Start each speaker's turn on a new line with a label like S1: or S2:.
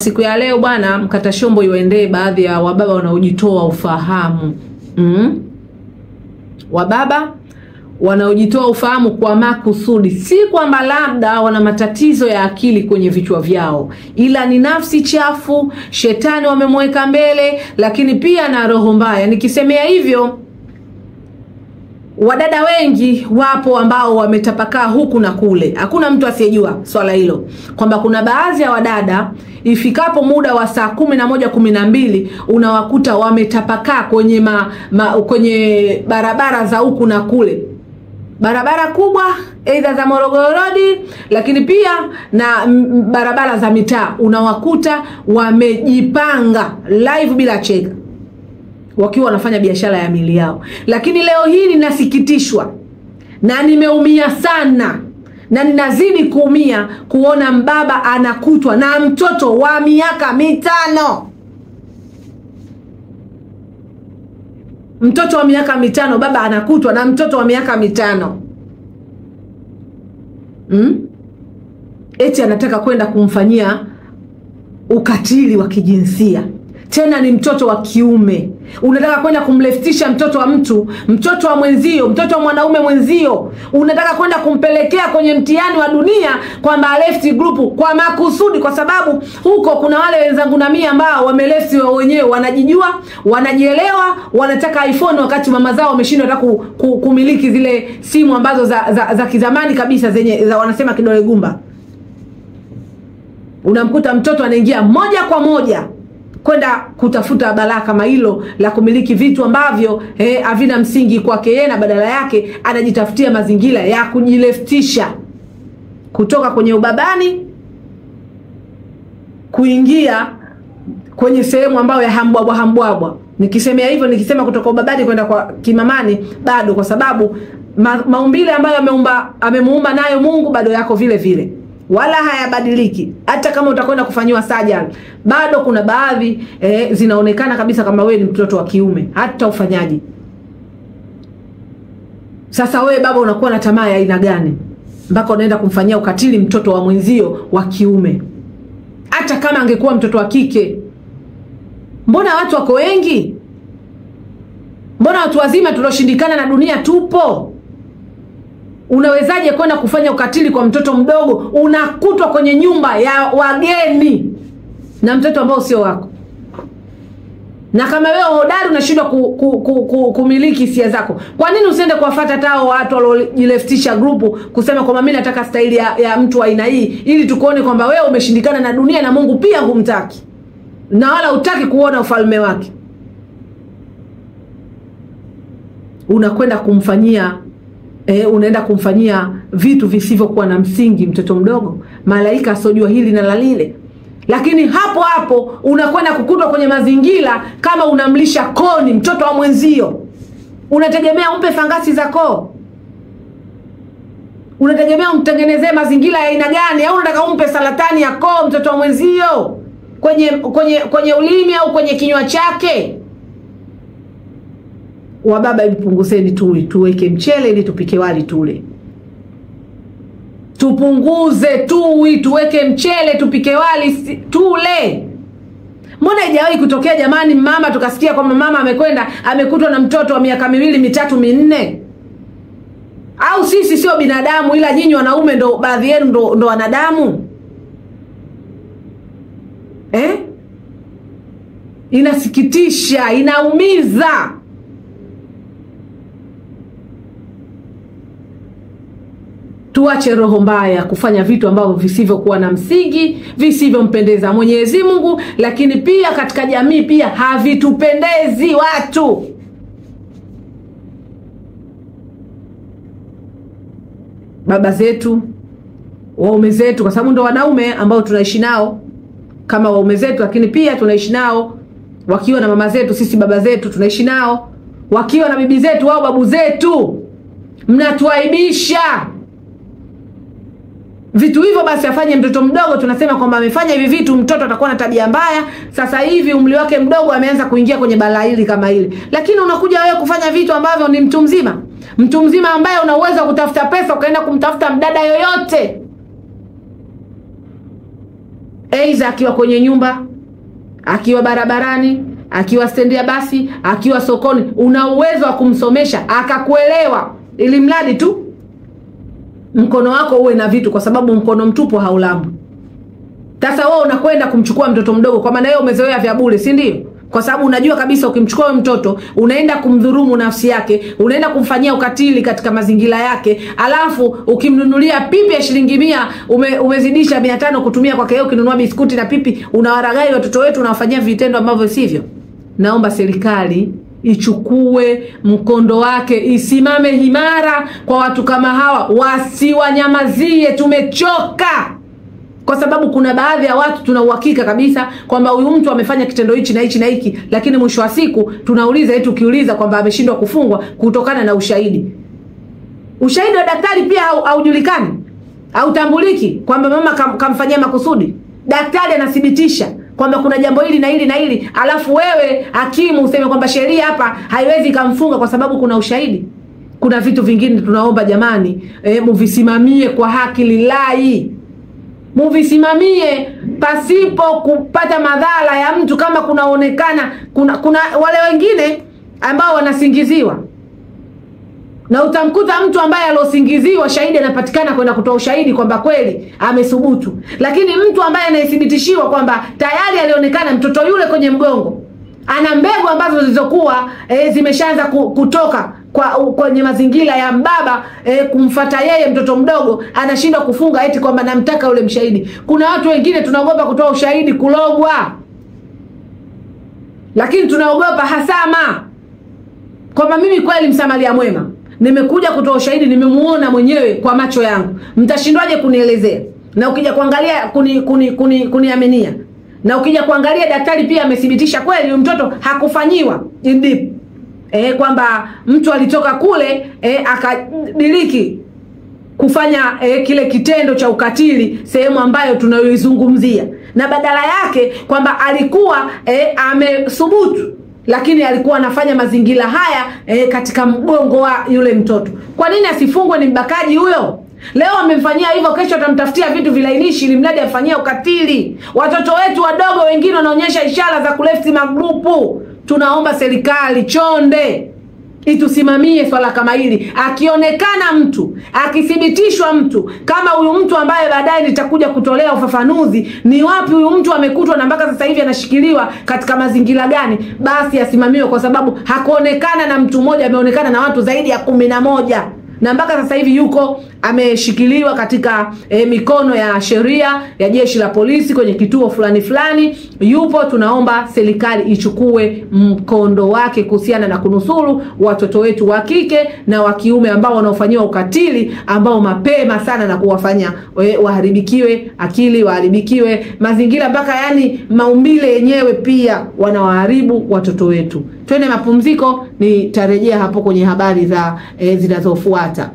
S1: Siku ya leo bwana, mkata shombo iwaendee baadhi ya wababa wanaojitoa ufahamu. Wababa wanaojitoa ufahamu kwa makusudi, si kwamba labda wana matatizo ya akili kwenye vichwa vyao, ila ni nafsi chafu, shetani wamemweka mbele, lakini pia na roho mbaya. Nikisemea hivyo, wadada wengi wapo ambao wametapakaa huku na kule. Hakuna mtu asiyejua swala hilo, kwamba kuna baadhi ya wadada ifikapo muda wa saa 11, 12 unawakuta wametapakaa kwenye kwenye barabara za huku na kule, barabara kubwa aidha za Morogoro Road, lakini pia na barabara za mitaa. Unawakuta wamejipanga live bila cheka, wakiwa wanafanya biashara ya mili yao. Lakini leo hii ninasikitishwa na nimeumia sana, na ninazidi kuumia kuona mbaba anakutwa na mtoto wa miaka 5. Mtoto wa miaka 5, baba anakutwa na mtoto wa miaka 5. Eti anataka kwenda kumfanyia ukatili wa kijinsia. Tena ni mtoto wa kiume. Unataka kwenda kumleftisha mtoto wa mtu, mtoto wa mwenzio, mtoto wa mwanaume mwenzio. Unataka kwenda kumpelekea kwenye mtihani wa dunia kwamba left group kwa makusudi, kwa sababu huko kuna wale wenzangu na mimi ambao wameleft wao wenyewe, wanajijua, wanajielewa, wanataka iPhone wakati mama zao wameshindwa hata kumiliki zile simu ambazo za kizamani kabisa zenye wanasema kidole gumba. Unamkuta mtoto anaingia moja kwa moja kwenda kutafuta balaa kama hilo la kumiliki vitu ambavyo havina msingi kwake yeye, na badala yake anajitafutia mazingira ya kujileftisha kutoka kwenye ubabani kuingia kwenye sehemu ambayo ya hambwabwa. Nikisemea hivyo, nikisema kutoka ubabani kwenda kwa kimamani bado, kwa sababu maumbile ambayo amemuumba nayo Mungu bado yako vile vile, wala hayabadiliki. Hata kama utakwenda kufanyiwa surgery, bado kuna baadhi zinaonekana kabisa kama wewe ni mtoto wa kiume, hata ufanyaji. Sasa wewe baba unakuwa na tamaa ya aina gani mpaka unaenda kumfanyia ukatili mtoto wa mwenzio wa kiume? Hata kama angekuwa mtoto wa kike. Mbona watu wako wengi? Mbona watu wazima tuloshindikana na dunia tupo? Unawezaje kwenda kufanya ukatili kwa mtoto mdogo? Unakutwa kwenye nyumba ya wageni na mtoto ambao sio wako. Na kama wewe hodari unashindwa kumiliki hisia zako, kwa nini usiende kuwafuata tao watu waliojileftisha group kusema kwamba mimi nataka staili ya mtu wa aina hii, ili tukuone kwamba wewe umeshindikana na dunia na Mungu pia humtaki, na wala hutaki kuona ufalme wake. Unakwenda kumfanyia unaenda kumfanyia vitu visivyokuwa na msingi mtoto mdogo, malaika asojua hili na lile. Lakini hapo hapo unakwenda kukutwa kwenye mazingira kama unamlisha koni mtoto wa mwenzio. Unategemea umpe fangasi za koo? Unategemea umtengenezee mazingira ya aina gani? Au unataka umpe saratani ya koo mtoto wa mwenzio kwenye ulimi au kwenye kinywa chake? Wababa, ipunguzeni tuweke mchele ili tupike wali tule. Tupunguze tuweke mchele tupike wali tule. Mbona haijawahi kutokea jamani mama tukasikia kwamba mama amekutwa na mtoto wa miaka 2, 3, 4? Au sisi sio binadamu, ila nyinyi wanaume ndo baadhi yenu ndo wanadamu? Inasikitisha, inaumiza. Tuache roho mbaya kufanya vitu ambavyo visivyokuwa na msingi, visivyompendeza Mwenyezi Mungu, lakini pia katika jamii pia havitupendezi watu. Baba zetu, waume zetu, kwa sababu ndo wanaume ambao tunaishi nao kama waume zetu, lakini pia tunaishi nao wakiwa na mama zetu. Sisi baba zetu tunaishi nao wakiwa na bibi zetu au babu zetu. Mnatuaibisha. Vitu hivyo basi afanye mtoto mdogo, tunasema kwamba amefanya hivi vitu, mtoto atakuwa na tabia mbaya. Sasa hivi umri wake mdogo ameanza kuingia kwenye balaa hili kama hili. Lakini unakuja wewe kufanya vitu ambavyo ni mtu mzima. Mtu mzima ambaye una uwezo wa kutafuta pesa ukaenda kumtafuta mdada yoyote. Aidha akiwa kwenye nyumba, akiwa barabarani, akiwa stendi ya basi, akiwa sokoni, una uwezo wa kumsomesha akakuelewa, ili mradi tu mkono wako uwe na vitu, kwa sababu mkono mtupu haulambwi. Sasa wewe unakwenda kumchukua mtoto mdogo, kwa maana wewe umezoea vya bure, si ndio? Kwa sababu unajua kabisa ukimchukua mtoto unaenda kumdhulumu nafsi yake, unaenda kumfanyia ukatili katika mazingira yake, alafu ukimnunulia pipi ya shilingi 100 umezidisha 500 kutumia kwake yeye, ukinunua biskuti na pipi, unawaragai watoto wetu, unawafanyia vitendo ambavyo sivyo. Naomba serikali ichukue mkondo wake, isimame imara kwa watu kama hawa, wasiwanyamazie. Tumechoka. Kwa sababu kuna baadhi ya watu tuna uhakika kabisa kwamba huyu mtu amefanya kitendo hichi na hichi na hiki, lakini mwisho wa siku tunauliza eti, ukiuliza kwamba ameshindwa kufungwa kutokana na ushahidi. Ushahidi wa daktari pia haujulikani, hautambuliki kwamba mama kamfanyia makusudi. Daktari anathibitisha kwamba kuna jambo hili na hili na hili, alafu wewe hakimu useme kwamba sheria hapa haiwezi kumfunga kwa sababu kuna ushahidi. Kuna vitu vingine tunaomba jamani, muvisimamie kwa haki lillahi. Muvisimamie pasipo kupata madhara ya mtu. Kama kunaonekana kuna wale wengine ambao wanasingiziwa, na utamkuta mtu ambaye alosingiziwa shahidi anapatikana kwenda kutoa ushahidi kwamba kweli amethubutu, lakini mtu ambaye anayethibitishiwa kwamba tayari alionekana mtoto yule kwenye mgongo ana mbegu ambazo zilizokuwa zimeshaanza kutoka kwenye mazingira ya mbaba, kumfuata yeye mtoto mdogo, anashindwa kufunga eti kwamba namtaka yule mshahidi. Kuna watu wengine tunaogopa kutoa ushahidi, kulogwa, lakini tunaogopa hasama, kwamba mimi kweli msamaria mwema, nimekuja kutoa ushahidi, nimemuona mwenyewe kwa macho yangu, mtashindwaje kunielezea? Na ukija kuangalia kuniaminia, na ukija kuangalia daktari pia amethibitisha kweli mtoto hakufanyiwa deep, kwamba mtu alitoka kule akadiriki kufanya kile kitendo cha ukatili sehemu ambayo tunayoizungumzia, na badala yake kwamba alikuwa amethubutu, lakini alikuwa anafanya mazingira haya katika mgongo wa yule mtoto. Kwa nini asifungwe? Ni mbakaji huyo. Leo amemfanyia hivyo, kesho atamtafutia vitu vilainishi ili mradi afanyia ukatili. Watoto wetu wadogo wengine wanaonyesha ishara za kulefti magrupu. Tunaomba serikali chonde itusimamie swala kama hili. Akionekana mtu, akithibitishwa mtu kama huyu mtu ambaye baadaye nitakuja kutolea ufafanuzi ni wapi huyu mtu amekutwa na mpaka sasa hivi anashikiliwa katika mazingira gani, basi asimamiwe, kwa sababu hakuonekana na mtu mmoja, ameonekana na watu zaidi ya 11, na mpaka sasa hivi yuko ameshikiliwa katika mikono ya sheria ya jeshi la polisi kwenye kituo fulani fulani yupo. Tunaomba serikali ichukue mkondo wake kuhusiana na kunusuru watoto wetu wa kike na wa kiume ambao wanaofanyiwa ukatili, ambao mapema sana na kuwafanya waharibikiwe akili, waharibikiwe mazingira, mpaka yani maumbile yenyewe pia wanawaharibu watoto wetu. Twende mapumziko, nitarejea hapo kwenye habari za zinazofuata.